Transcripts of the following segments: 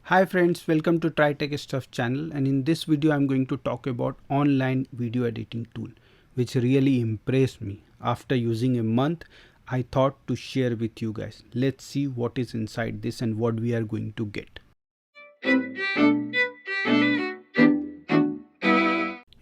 Hi friends, welcome to TryTechStuff channel, and in this video I'm going to talk about online video editing tool which really impressed me. After using a month, I thought to share with you guys. Let's see what is inside this and what we are going to get.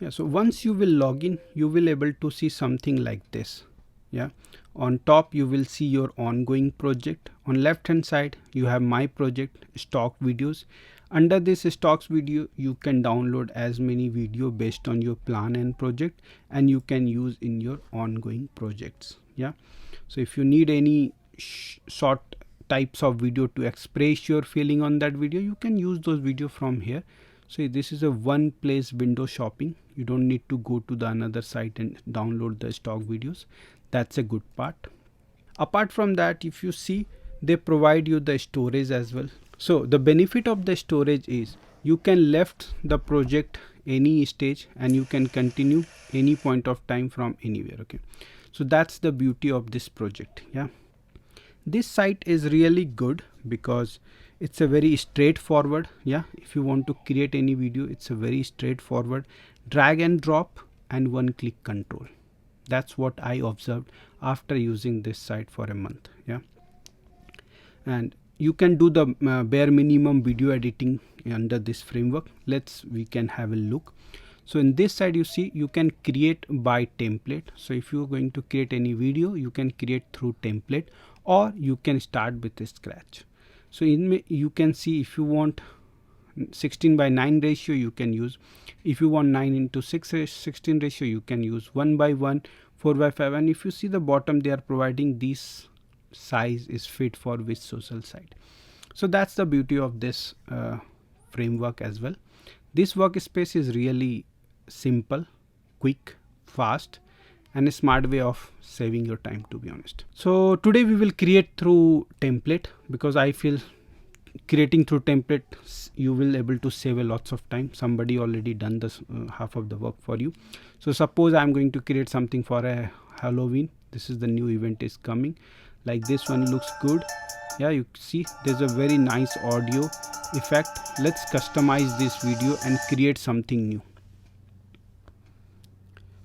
Yeah, so once you will log in, you will able to see something like this. Yeah, on top you will see your ongoing project. On left hand side you have my project, stock videos. Under this stocks video you can download as many video based on your plan and project, and you can use in your ongoing projects. Yeah, so if you need any short types of video to express your feeling on that video, you can use those video from here. So this is a one place window shopping. You don't need to go to the another site and download the stock videos. That's a good part. Apart from that, if you see, they provide you the storage as well. So the benefit of the storage is you can left the project any stage and you can continue any point of time from anywhere. Okay, so that's the beauty of this project. Yeah, this site is really good because it's a very straightforward. Yeah, if you want to create any video, it's a very straightforward drag and drop and one click control. That's what I observed after using this site for a month. Yeah, and you can do the bare minimum video editing under this framework. We can have a look. So in this side you see you can create by template. So if you're going to create any video, you can create through template or you can start with a scratch. So you can see if you want 16:9 ratio, you can use. If you want 9:16 ratio, you can use 1:1, 4:5. And if you see the bottom, they are providing this size is fit for which social site. So that's the beauty of this framework as well. This workspace is really simple, quick, fast, and a smart way of saving your time, to be honest. So today we will create through template because I feel creating through template you will able to save a lots of time. Somebody already done this half of the work for you. So suppose I'm going to create something for a Halloween. This is the new event is coming. Like this one looks good. Yeah, you see there's a very nice audio effect. Let's customize this video and create something new.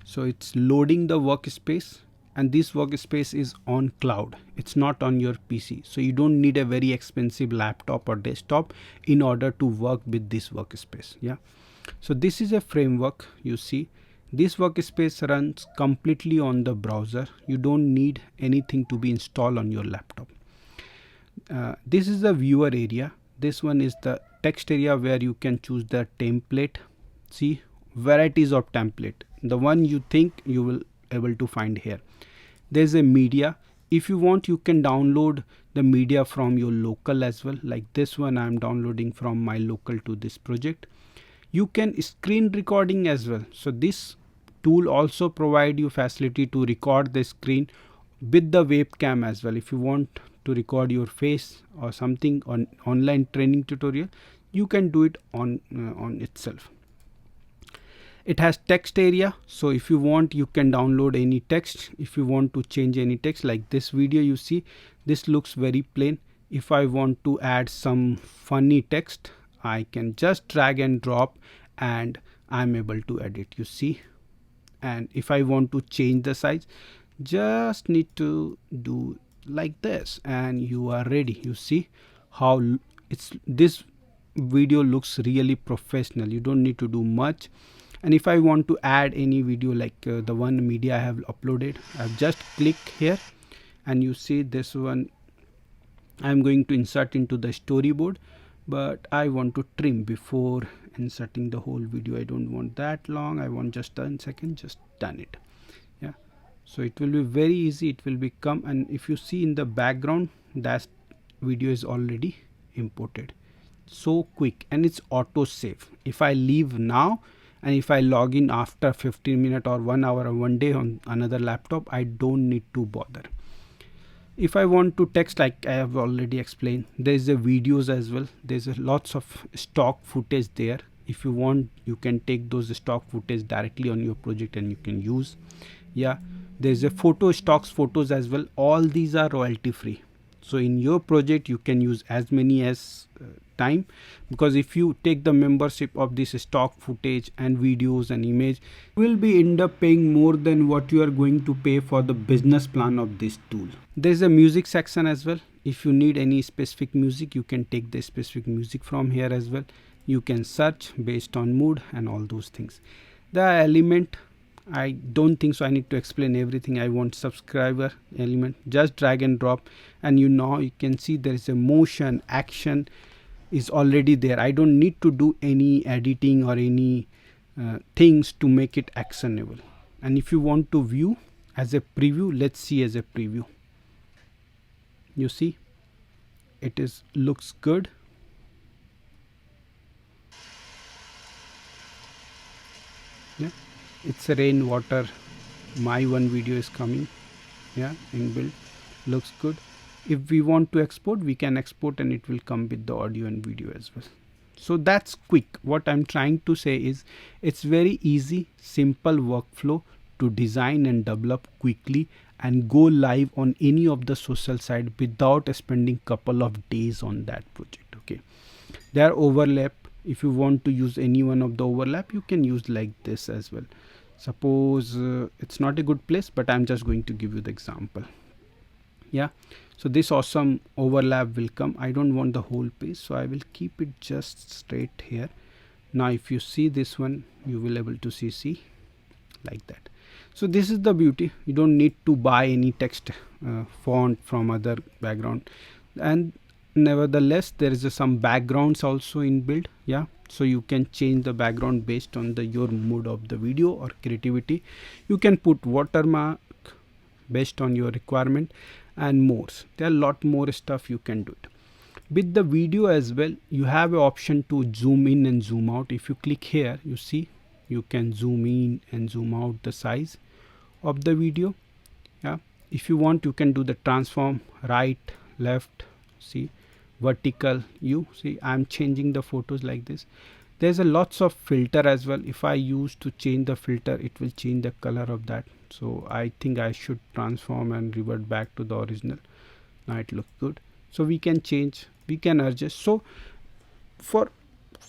So it's loading the workspace, and this workspace is on cloud. It's not on your PC. So you don't need a very expensive laptop or desktop in order to work with this workspace. Yeah. So this is a framework. You see this workspace runs completely on the browser. You don't need anything to be installed on your laptop. This is the viewer area. This one is the text area where you can choose the template. See varieties of template. The one you think you will able to find here. There's a media. If you want, you can download the media from your local as well. Like this one I'm downloading from my local to this project. You can screen recording as well. So this tool also provide you facility to record the screen with the webcam as well. If you want to record your face or something on online training tutorial, you can do it on itself. It has text area. So if you want, you can download any text. If you want to change any text, like this video, you see this looks very plain. If I want to add some funny text, I can just drag and drop and I'm able to edit, you see. And if I want to change the size, just need to do like this and you are ready. You see how this video looks really professional. You don't need to do much. And if I want to add any video like the one media I have uploaded, I've just click here and you see this one I'm going to insert into the storyboard, but I want to trim before inserting the whole video. I don't want that long. I want just 10 seconds, just done it. Yeah, so it will be very easy. It will become, and if you see in the background, that video is already imported. So quick, and it's auto save. If I leave now and if I log in after 15 minutes or 1 hour or 1 day on another laptop, I don't need to bother. If I want to text, like I have already explained, there is a videos as well. There's lots of stock footage there. If you want, you can take those stock footage directly on your project and you can use. Yeah, there's a stocks photos as well. All these are royalty free. So in your project you can use as many as time, because if you take the membership of this stock footage and videos and image, you will be end up paying more than what you are going to pay for the business plan of this tool. There is a music section as well. If you need any specific music, you can take the specific music from here as well. You can search based on mood and all those things. The element, I don't think so I need to explain everything. I want subscriber element, just drag and drop, and you can see there is a motion action is already there. I don't need to do any editing or any things to make it actionable. And if you want to view as a preview, let's see as a preview. You see it is looks good. Yeah, it's a rainwater. My one video is coming. Yeah, inbuilt, looks good. If we want to export, we can export and it will come with the audio and video as well. So that's quick. What I'm trying to say is it's very easy, simple workflow to design and develop quickly and go live on any of the social site without spending couple of days on that project. Okay, there are overlap. If you want to use any one of the overlap, you can use like this as well. Suppose it's not a good place, but I'm just going to give you the example. Yeah, so this awesome overlap will come. I don't want the whole page, so I will keep it just straight here. Now if you see this one, you will able to see like that. So this is the beauty. You don't need to buy any text font from other background, and nevertheless there is some backgrounds also inbuilt. Yeah, so you can change the background based on the your mood of the video or creativity. You can put watermark based on your requirement and more. There are a lot more stuff you can do it with the video as well. You have an option to zoom in and zoom out. If you click here, you see you can zoom in and zoom out the size of the video. Yeah, if you want, you can do the transform, right, left, see, vertical. You see I'm changing the photos like this. There's a lots of filter as well. If I use to change the filter, it will change the color of that. So I think I should transform and revert back to the original. Now it looks good. So we can change, we can adjust. So for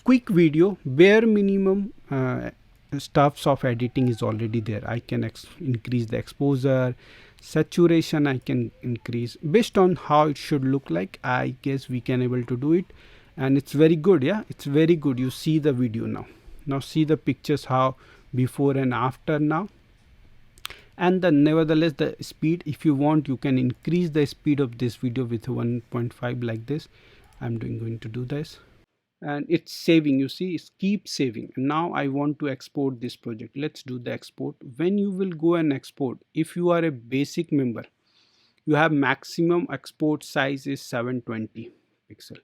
quick video, bare minimum stuffs of editing is already there. I can increase the exposure, saturation I can increase based on how it should look like. I guess we can able to do it, and it's very good. Yeah, it's very good. You see the video now see the pictures, how before and after now. And then nevertheless the speed, if you want, you can increase the speed of this video with 1.5 like this. I'm going to do this, and it's saving. You see it's keep saving. And now I want to export this project. Let's do the export. When you will go and export, if you are a basic member, you have maximum export size is 720 pixel,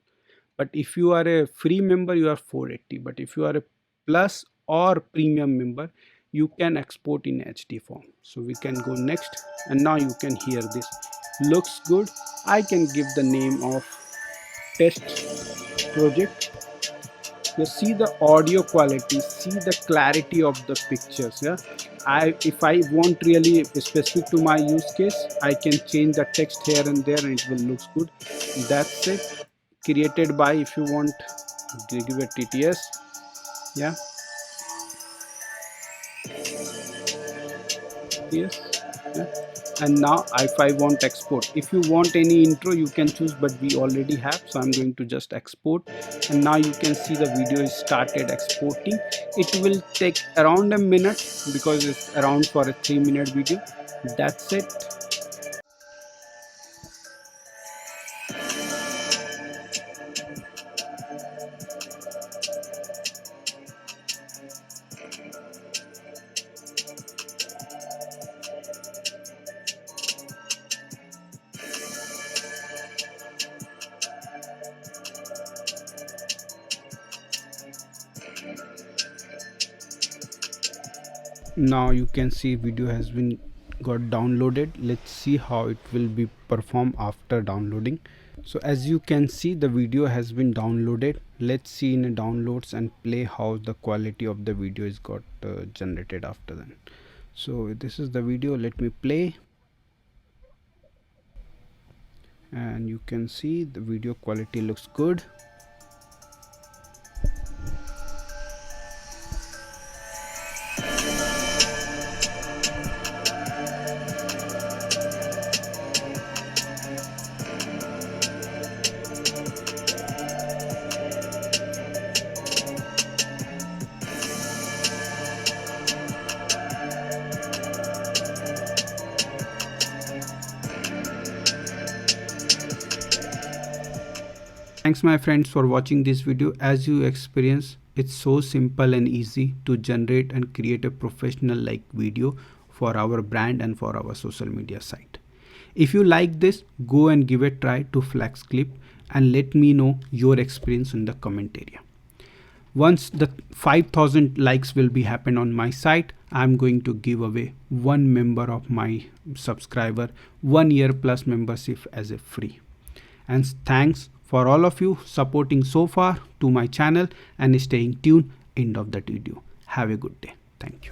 but if you are a free member, you are 480. But if you are a plus or premium member, you can export in HD form. So we can go next, and now you can hear this looks good. I can give the name of test project. You see the audio quality, see the clarity of the pictures. Yeah, if I want really specific to my use case, I can change the text here and there and it will look good. That's it. Created by, if you want, give a TTS. Yeah, yes. Yeah. And now if I want export, if you want any intro you can choose, but we already have, so I'm going to just export. And now you can see the video is started exporting. It will take around a minute because it's around for a 3-minute video. That's it. Now you can see video has been got downloaded. Let's see how it will be performed after downloading. So as you can see, the video has been downloaded. Let's see in downloads and play how the quality of the video is got generated after that. So this is the video. Let me play. and you can see the video quality looks good. Thanks my friends for watching this video. As you experience, it's so simple and easy to generate and create a professional like video for our brand and for our social media site. If you like this, go and give a try to FlexClip and let me know your experience in the comment area. Once the 5,000 likes will be happen on my site, I'm going to give away one member of my subscriber 1 year plus membership as a free. And thanks for all of you supporting so far to my channel and staying tuned end of that video. Have a good day. Thank you.